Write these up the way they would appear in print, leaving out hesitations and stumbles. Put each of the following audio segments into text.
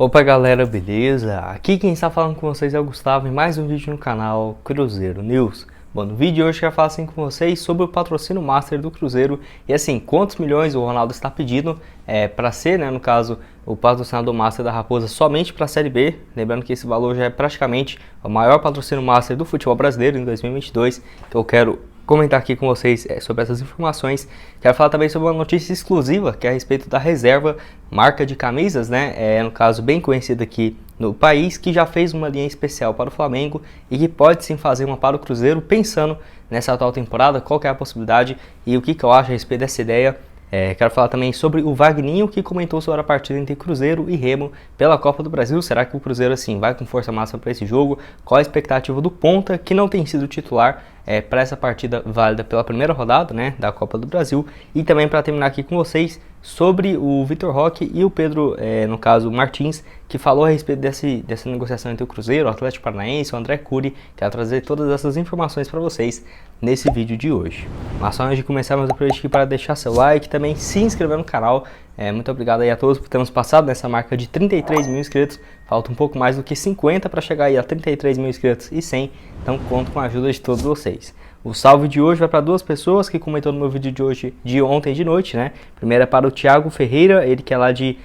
Opa galera, beleza? Aqui quem está falando com vocês é o Gustavo em mais um vídeo no canal Cruzeiro News. Bom, no vídeo de hoje eu quero falar assim com vocês sobre o patrocínio Master do Cruzeiro e assim, quantos milhões o Ronaldo está pedindo para ser, né, no caso, o patrocinador Master da Raposa somente para a Série B. Lembrando que esse valor já é praticamente o maior patrocínio Master do futebol brasileiro em 2022, então eu quero comentar aqui com vocês sobre essas informações. Quero falar também sobre uma notícia exclusiva que é a respeito da Reserva, marca de camisas, né, no caso bem conhecida aqui no país, que já fez uma linha especial para o Flamengo e que pode sim fazer uma para o Cruzeiro, pensando nessa atual temporada, qual que é a possibilidade e o que eu acho a respeito dessa ideia. Quero falar também sobre o Wagninho, que comentou sobre a partida entre Cruzeiro e Remo pela Copa do Brasil. Será que o Cruzeiro assim vai com força máxima para esse jogo? Qual a expectativa do ponta, que não tem sido titular para essa partida válida pela primeira rodada, né, da Copa do Brasil? E também para terminar aqui com vocês sobre o Vitor Roque e o Pedro, no caso Martins, que falou a respeito dessa negociação entre o Cruzeiro, o Atlético Paranaense, o André Cury. Quero trazer todas essas informações para vocês nesse vídeo de hoje. Mas só antes de começar, eu aproveito aqui para deixar seu like, também se inscrever no canal. Muito obrigado aí a todos por termos passado nessa marca de 33 mil inscritos. Falta um pouco mais do que 50 para chegar aí a 33 mil inscritos e 100, então conto com a ajuda de todos vocês. O salve de hoje vai para duas pessoas que comentou no meu vídeo de hoje, de ontem de noite, né? Primeiro é para o Thiago Ferreira, ele que é lá de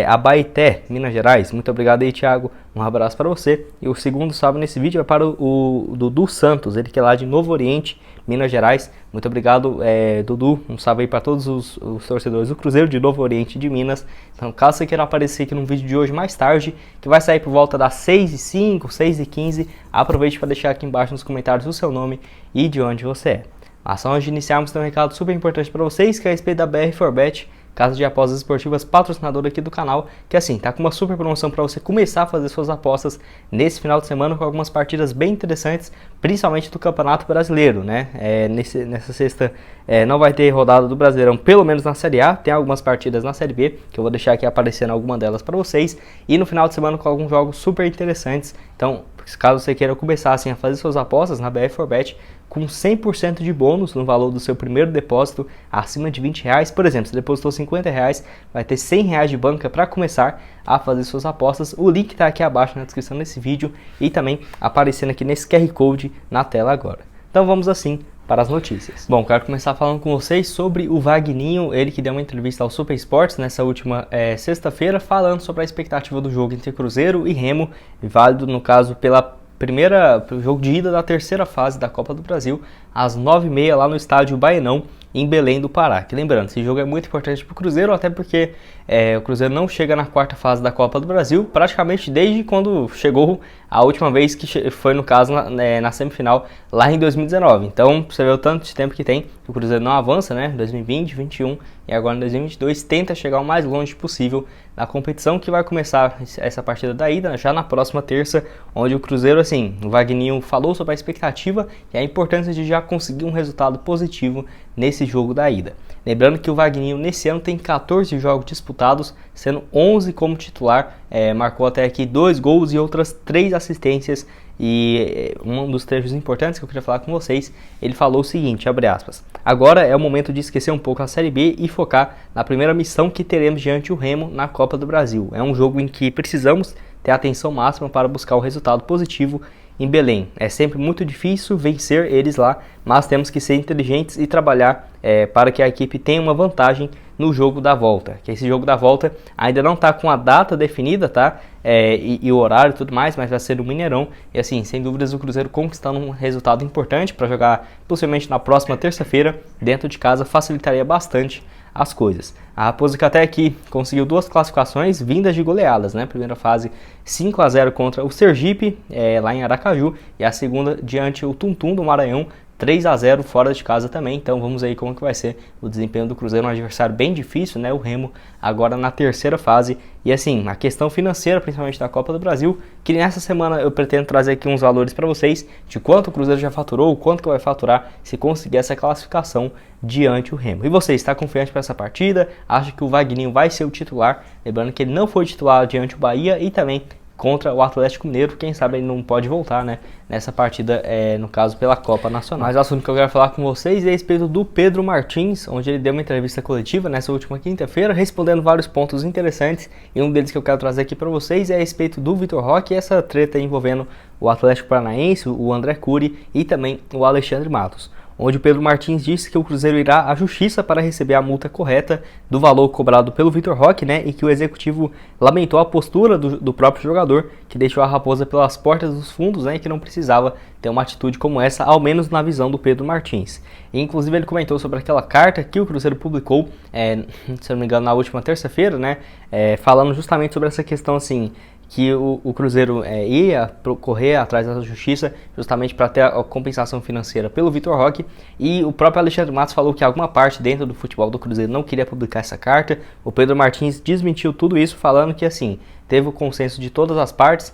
Abaeté, Minas Gerais. Muito obrigado aí, Thiago. Um abraço para você. E o segundo salve nesse vídeo é para o Dudu Santos, ele que é lá de Novo Oriente, Minas Gerais. Muito obrigado, Dudu. Um salve aí para todos os torcedores do Cruzeiro de Novo Oriente de Minas. Então, caso você queira aparecer aqui no vídeo de hoje mais tarde, que vai sair por volta das 6h05, 6h15, aproveite para deixar aqui embaixo nos comentários o seu nome e de onde você é. Mas antes de iniciarmos, tem um recado super importante para vocês, que é a respeito da BR4Bet, casa de apostas esportivas patrocinadora aqui do canal, que assim, tá com uma super promoção para você começar a fazer suas apostas nesse final de semana, com algumas partidas bem interessantes, principalmente do Campeonato Brasileiro, né? Nessa sexta não vai ter rodada do Brasileirão, pelo menos na Série A, tem algumas partidas na Série B, que eu vou deixar aqui aparecendo alguma delas para vocês, e no final de semana com alguns jogos super interessantes. Então, caso você queira começar assim, a fazer suas apostas na BR4Bet, com 100% de bônus no valor do seu primeiro depósito acima de R$20. Por exemplo, se depositou R$50, vai ter R$100 de banca para começar a fazer suas apostas. O link está aqui abaixo na descrição desse vídeo e também aparecendo aqui nesse QR Code na tela agora. Então vamos assim para as notícias. Bom, quero começar falando com vocês sobre o Wagninho, ele que deu uma entrevista ao Super Sports nessa última sexta-feira, falando sobre a expectativa do jogo entre Cruzeiro e Remo, válido no caso pelo jogo de ida da terceira fase da Copa do Brasil, às 9h30 lá no estádio Baenão, em Belém do Pará. Que lembrando, esse jogo é muito importante para o Cruzeiro, até porque o Cruzeiro não chega na quarta fase da Copa do Brasil, praticamente desde quando chegou a última vez, que foi no caso na semifinal, lá em 2019. Então, você vê o tanto de tempo que tem, o Cruzeiro não avança, né? 2020, 2021 e agora em 2022, tenta chegar o mais longe possível na competição, que vai começar essa partida da ida já na próxima terça, onde o Cruzeiro, assim, o Wagninho falou sobre a expectativa e a importância de já conseguir um resultado positivo nesse jogo da ida. Lembrando que o Wagninho nesse ano tem 14 jogos disputados, sendo 11 como titular, marcou até aqui 2 gols e outras 3 assistências. E um dos trechos importantes que eu queria falar com vocês, ele falou o seguinte, abre aspas: agora é o momento de esquecer um pouco a Série B e focar na primeira missão que teremos diante o Remo na Copa do Brasil. É um jogo em que precisamos ter atenção máxima para buscar o resultado positivo em Belém. É sempre muito difícil vencer eles lá, mas temos que ser inteligentes e trabalhar para que a equipe tenha uma vantagem no jogo da volta. Que esse jogo da volta ainda não está com a data definida, tá? E o horário e tudo mais, mas vai ser no Mineirão. E assim, sem dúvidas, o Cruzeiro conquistando um resultado importante para jogar possivelmente na próxima terça-feira dentro de casa facilitaria bastante as coisas. A Raposa, que até aqui conseguiu 2 classificações vindas de goleadas, né? Primeira fase 5-0 contra o Sergipe, lá em Aracaju, e a segunda diante o Tuntum do Maranhão, 3-0 fora de casa também. Então vamos aí como que vai ser o desempenho do Cruzeiro, um adversário bem difícil, né? O Remo agora na terceira fase. E assim, a questão financeira, principalmente da Copa do Brasil, que nessa semana eu pretendo trazer aqui uns valores para vocês de quanto o Cruzeiro já faturou, quanto que vai faturar se conseguir essa classificação diante o Remo. E você, está confiante para essa partida? Acha que o Wagninho vai ser o titular? Lembrando que ele não foi titular diante o Bahia e também contra o Atlético Mineiro. Quem sabe ele não pode voltar, né, nessa partida, no caso pela Copa Nacional. Mas o assunto que eu quero falar com vocês é a respeito do Pedro Martins, onde ele deu uma entrevista coletiva nessa última quinta-feira, respondendo vários pontos interessantes, e um deles que eu quero trazer aqui para vocês é a respeito do Vitor Roque e essa treta envolvendo o Atlético Paranaense, o André Cury e também o Alexandre Matos, onde o Pedro Martins disse que o Cruzeiro irá à justiça para receber a multa correta do valor cobrado pelo Vitor Roque, né, e que o executivo lamentou a postura do próprio jogador, que deixou a Raposa pelas portas dos fundos, né, e que não precisava ter uma atitude como essa, ao menos na visão do Pedro Martins. E, inclusive ele comentou sobre aquela carta que o Cruzeiro publicou, se não me engano, na última terça-feira, né, falando justamente sobre essa questão assim, que o Cruzeiro ia correr atrás da justiça justamente para ter a compensação financeira pelo Vitor Roque, e o próprio Alexandre Matos falou que alguma parte dentro do futebol do Cruzeiro não queria publicar essa carta. O Pedro Martins desmentiu tudo isso, falando que assim, teve o consenso de todas as partes,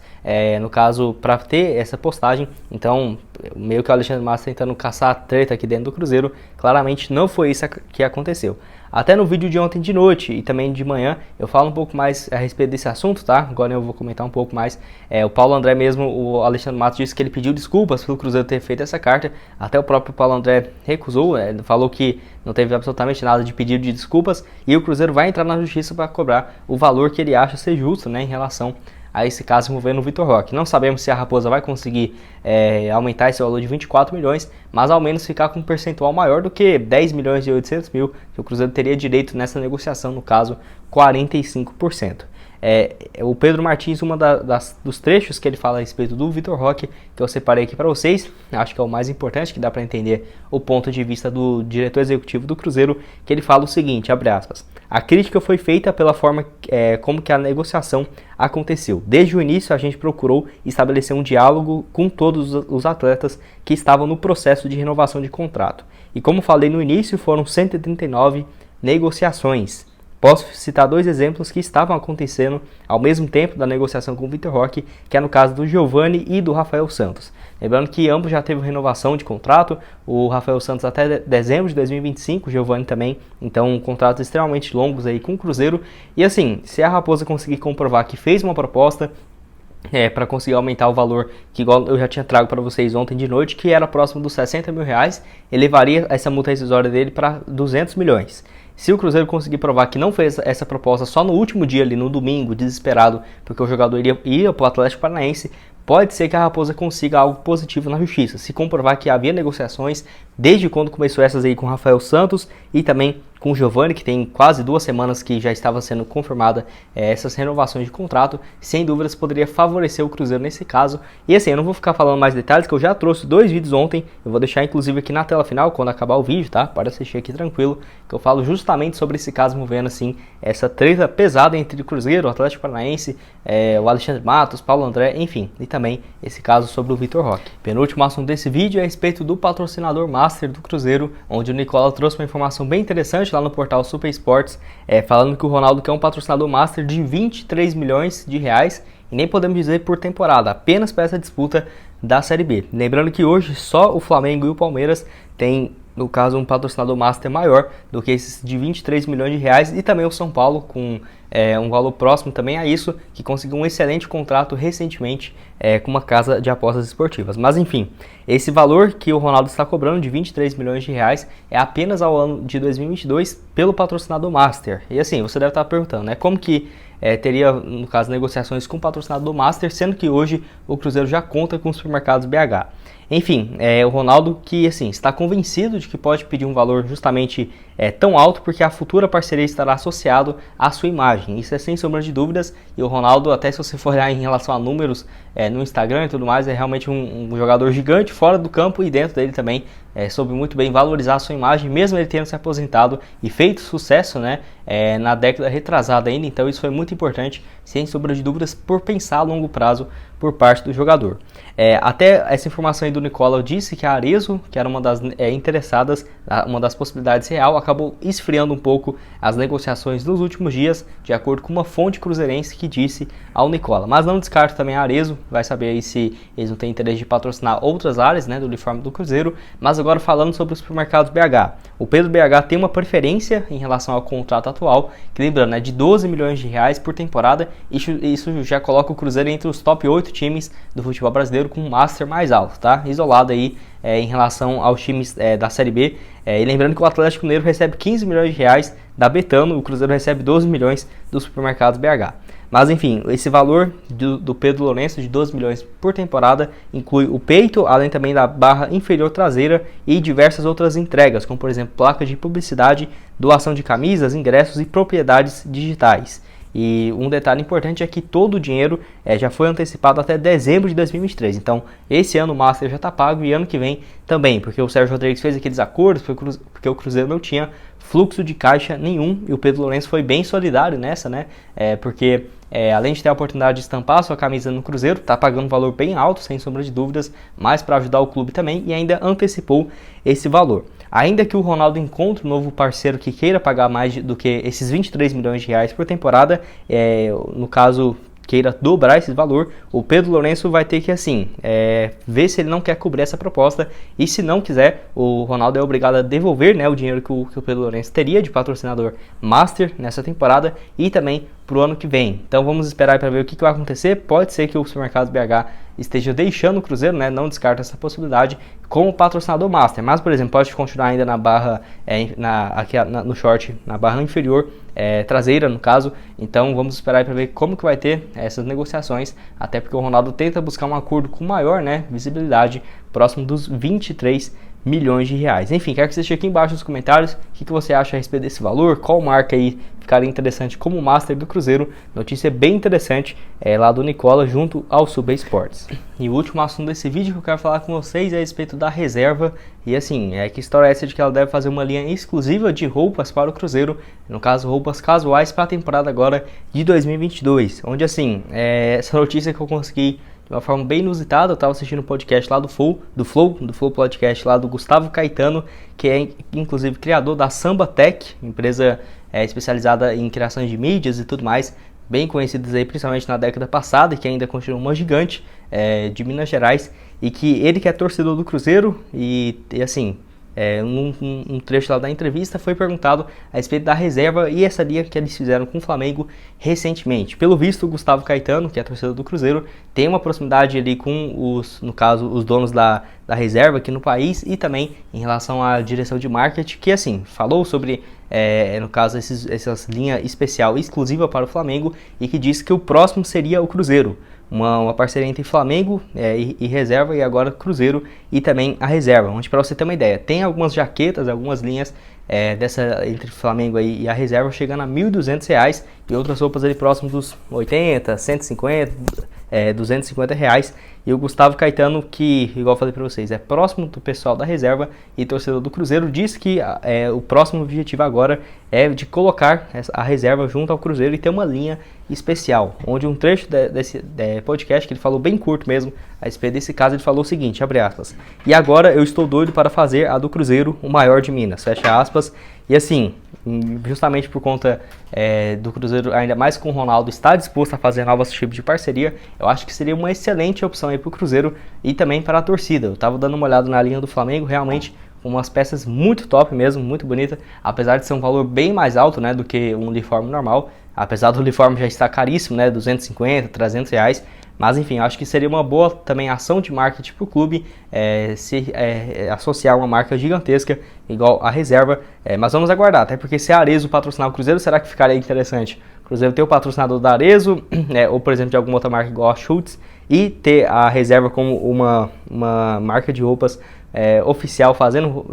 no caso, para ter essa postagem. Então, meio que o Alexandre Matos tentando caçar a treta aqui dentro do Cruzeiro, claramente não foi isso que aconteceu. Até no vídeo de ontem de noite e também de manhã eu falo um pouco mais a respeito desse assunto, tá? Agora eu vou comentar um pouco mais. O Paulo André mesmo, o Alexandre Matos disse que ele pediu desculpas pelo Cruzeiro ter feito essa carta. Até o próprio Paulo André recusou, falou que não teve absolutamente nada de pedido de desculpas, e o Cruzeiro vai entrar na justiça para cobrar o valor que ele acha ser justo, né, em relação a esse caso envolvendo o Vitor Roque. Não sabemos se a Raposa vai conseguir aumentar esse valor de 24 milhões, mas ao menos ficar com um percentual maior do que 10 milhões e 800 mil, que o Cruzeiro teria direito nessa negociação, no caso, 45%. O Pedro Martins, dos trechos que ele fala a respeito do Vitor Roque, que eu separei aqui para vocês, acho que é o mais importante, que dá para entender o ponto de vista do diretor executivo do Cruzeiro, que ele fala o seguinte, abre aspas: a crítica foi feita pela forma como que a negociação aconteceu. Desde o início a gente procurou estabelecer um diálogo com todos os atletas que estavam no processo de renovação de contrato. E como falei no início, foram 139 negociações. Posso citar dois exemplos que estavam acontecendo ao mesmo tempo da negociação com o Vitor Roque, que é no caso do Giovani e do Rafael Santos. Lembrando que ambos já teve renovação de contrato, o Rafael Santos até dezembro de 2025, o Giovani também, então contratos extremamente longos aí com o Cruzeiro. E assim, se a Raposa conseguir comprovar que fez uma proposta para conseguir aumentar o valor, que igual eu já tinha trago para vocês ontem de noite, que era próximo dos 60 mil reais, elevaria essa multa rescisória dele para 200 milhões. Se o Cruzeiro conseguir provar que não fez essa proposta só no último dia, ali no domingo, desesperado, porque o jogador ia para o Atlético Paranaense, pode ser que a Raposa consiga algo positivo na justiça, se comprovar que havia negociações desde quando começou essas aí com o Rafael Santos e também com o Giovani, que tem quase 2 semanas que já estava sendo confirmada essas renovações de contrato. Sem dúvidas poderia favorecer o Cruzeiro nesse caso. E assim, eu não vou ficar falando mais detalhes, que eu já trouxe 2 vídeos ontem, eu vou deixar inclusive aqui na tela final quando acabar o vídeo, tá? Pode assistir aqui tranquilo, que eu falo justamente sobre esse caso envolvendo assim, essa treta pesada entre o Cruzeiro, o Atlético Paranaense, o Alexandre Matos, Paulo André, enfim, e também esse caso sobre o Vitor Roque. Penúltimo assunto desse vídeo é a respeito do patrocinador master do Cruzeiro, onde o Nicola trouxe uma informação bem interessante lá no portal Super Sports, falando que o Ronaldo quer um patrocinador master de 23 milhões de reais, e nem podemos dizer por temporada, apenas para essa disputa da Série B. Lembrando que hoje só o Flamengo e o Palmeiras têm, no caso, um patrocinador master maior do que esses de 23 milhões de reais, e também o São Paulo com um valor próximo também a isso, que conseguiu um excelente contrato recentemente com uma casa de apostas esportivas. Mas enfim, esse valor que o Ronaldo está cobrando de 23 milhões de reais é apenas ao ano de 2022 pelo patrocinador master. E assim, você deve estar perguntando, né, como que teria, no caso, negociações com o patrocinador master, sendo que hoje o Cruzeiro já conta com os supermercados BH. Enfim, o Ronaldo que assim, está convencido de que pode pedir um valor justamente tão alto porque a futura parceria estará associado à sua imagem. Isso é sem sombra de dúvidas, e o Ronaldo, até se você for olhar em relação a números no Instagram e tudo mais, é realmente um jogador gigante fora do campo, e dentro dele também soube muito bem valorizar a sua imagem, mesmo ele tendo se aposentado e feito sucesso, né, na década retrasada ainda. Então isso foi muito importante, sem sombra de dúvidas, por pensar a longo prazo, por parte do jogador. Até essa informação aí do Nicola disse que a Arezzo, que era uma das interessadas, uma das possibilidades real, acabou esfriando um pouco as negociações nos últimos dias, de acordo com uma fonte cruzeirense que disse ao Nicola. Mas não descarto também a Arezzo, vai saber aí se eles não têm interesse de patrocinar outras áreas, né, do uniforme do Cruzeiro. Mas agora falando sobre os supermercados BH. O Pedro BH tem uma preferência em relação ao contrato atual, que lembrando, é de 12 milhões de reais por temporada. Isso já coloca o Cruzeiro entre os top 8 times do futebol brasileiro com um master mais alto, tá? Isolado aí em relação aos times da Série B. E lembrando que o Atlético Mineiro recebe 15 milhões de reais da Betano, o Cruzeiro recebe 12 milhões dos supermercados BH. Mas enfim, esse valor do Pedro Lourenço de 12 milhões por temporada inclui o peito, além também da barra inferior traseira e diversas outras entregas, como por exemplo placas de publicidade, doação de camisas, ingressos e propriedades digitais. E um detalhe importante é que todo o dinheiro já foi antecipado até dezembro de 2023. Então, esse ano o Master já está pago e ano que vem também, porque o Sérgio Rodrigues fez aqueles acordos, porque o Cruzeiro não tinha fluxo de caixa nenhum e o Pedro Lourenço foi bem solidário nessa, né? Porque além de ter a oportunidade de estampar a sua camisa no Cruzeiro, está pagando um valor bem alto, sem sombra de dúvidas, mas para ajudar o clube também, e ainda antecipou esse valor. Ainda que o Ronaldo encontre um novo parceiro que queira pagar mais do que esses 23 milhões de reais por temporada, no caso queira dobrar esse valor, o Pedro Lourenço vai ter que ver se ele não quer cobrir essa proposta, e se não quiser, o Ronaldo é obrigado a devolver, né, o dinheiro que o Pedro Lourenço teria de patrocinador Master nessa temporada e também para o ano que vem. Então vamos esperar para ver o que vai acontecer. Pode ser que o Supermercados BH esteja deixando o Cruzeiro, né? Não descarta essa possibilidade como patrocinador Master, mas por exemplo pode continuar ainda na barra no short, na barra inferior traseira no caso. Então vamos esperar para ver como que vai ter essas negociações, até porque o Ronaldo tenta buscar um acordo com maior, né, visibilidade, próximo dos 23 milhões de reais. Enfim, quero que você deixe aqui embaixo nos comentários o que você acha a respeito desse valor, qual marca aí ficaria interessante como Master do Cruzeiro. Notícia bem interessante lá do Nicola junto ao Suba Esportes. E o último assunto desse vídeo que eu quero falar com vocês é a respeito da reserva. E assim, que história é essa de que ela deve fazer uma linha exclusiva de roupas para o Cruzeiro, no caso roupas casuais para a temporada agora de 2022, onde essa notícia que eu consegui de uma forma bem inusitada. Eu estava assistindo um podcast lá do Flow Podcast lá do Gustavo Caetano, que é inclusive criador da Samba Tech, empresa especializada em criação de mídias e tudo mais, bem conhecidas aí principalmente na década passada, e que ainda continua uma gigante de Minas Gerais, e que ele que é torcedor do Cruzeiro, e assim, um trecho lá da entrevista foi perguntado a respeito da reserva e essa linha que eles fizeram com o Flamengo recentemente. Pelo visto, o Gustavo Caetano, que é torcedor do Cruzeiro, tem uma proximidade ali com os donos da reserva aqui no país, e também em relação à direção de marketing, que assim, falou sobre, no caso, essas linha especial exclusiva para o Flamengo, e que disse que o próximo seria o Cruzeiro. Uma parceria entre Flamengo e reserva, e agora Cruzeiro e também a reserva, onde, para você ter uma ideia, tem algumas jaquetas, algumas linhas entre Flamengo aí e a reserva chegando a R$ 1.200, e outras roupas ali próximo dos 80, 150, 250 reais. E o Gustavo Caetano, que, igual eu falei para vocês, é próximo do pessoal da reserva e torcedor do Cruzeiro, disse que o próximo objetivo agora é de colocar a reserva junto ao Cruzeiro e ter uma linha especial, onde um trecho desse podcast, que ele falou bem curto mesmo, a respeito desse caso, ele falou o seguinte, abre aspas: "E agora eu estou doido para fazer a do Cruzeiro o maior de Minas", fecha aspas. E assim, justamente por conta do Cruzeiro, ainda mais com o Ronaldo, está disposto a fazer novos tipos de parceria, eu acho que seria uma excelente opção aí para o Cruzeiro e também para a torcida. Eu estava dando uma olhada na linha do Flamengo, realmente umas peças muito top mesmo, muito bonita, apesar de ser um valor bem mais alto, né, do que um uniforme normal, apesar do uniforme já estar caríssimo, né, 250, 300 reais, mas enfim, acho que seria uma boa também ação de marketing para o clube associar uma marca gigantesca igual a reserva, mas vamos aguardar, até porque se a Arezzo patrocinar o Cruzeiro, será que ficaria interessante o Cruzeiro ter o patrocinador da Arezzo, ou por exemplo de alguma outra marca igual a Schultz, e ter a reserva como uma marca de roupas oficial fazendo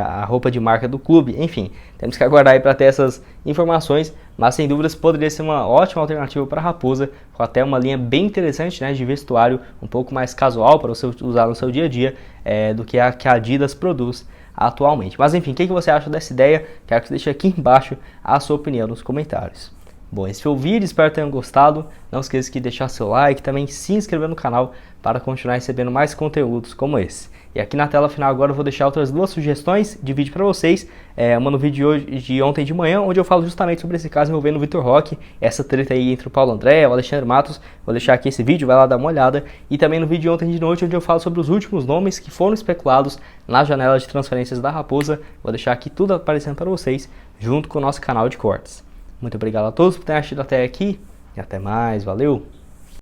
a roupa de marca do clube. Enfim, temos que aguardar aí para ter essas informações, mas sem dúvidas poderia ser uma ótima alternativa para a Raposa, com até uma linha bem interessante, né, de vestuário um pouco mais casual para você usar no seu dia a dia do que a Adidas produz atualmente. Mas enfim, o que você acha dessa ideia? Quero que você deixe aqui embaixo a sua opinião nos comentários. Bom, esse foi o vídeo, espero que tenham gostado. Não esqueça de deixar seu like e também se inscrever no canal para continuar recebendo mais conteúdos como esse. E aqui na tela final agora eu vou deixar outras duas sugestões de vídeo para vocês. Uma no vídeo de ontem de manhã, onde eu falo justamente sobre esse caso envolvendo o Vitor Roque, essa treta aí entre o Paulo André e o Alexandre Matos. Vou deixar aqui esse vídeo, vai lá dar uma olhada. E também no vídeo de ontem de noite, onde eu falo sobre os últimos nomes que foram especulados na janela de transferências da Raposa. Vou deixar aqui tudo aparecendo para vocês, junto com o nosso canal de cortes. Muito obrigado a todos por terem assistido até aqui e até mais, valeu!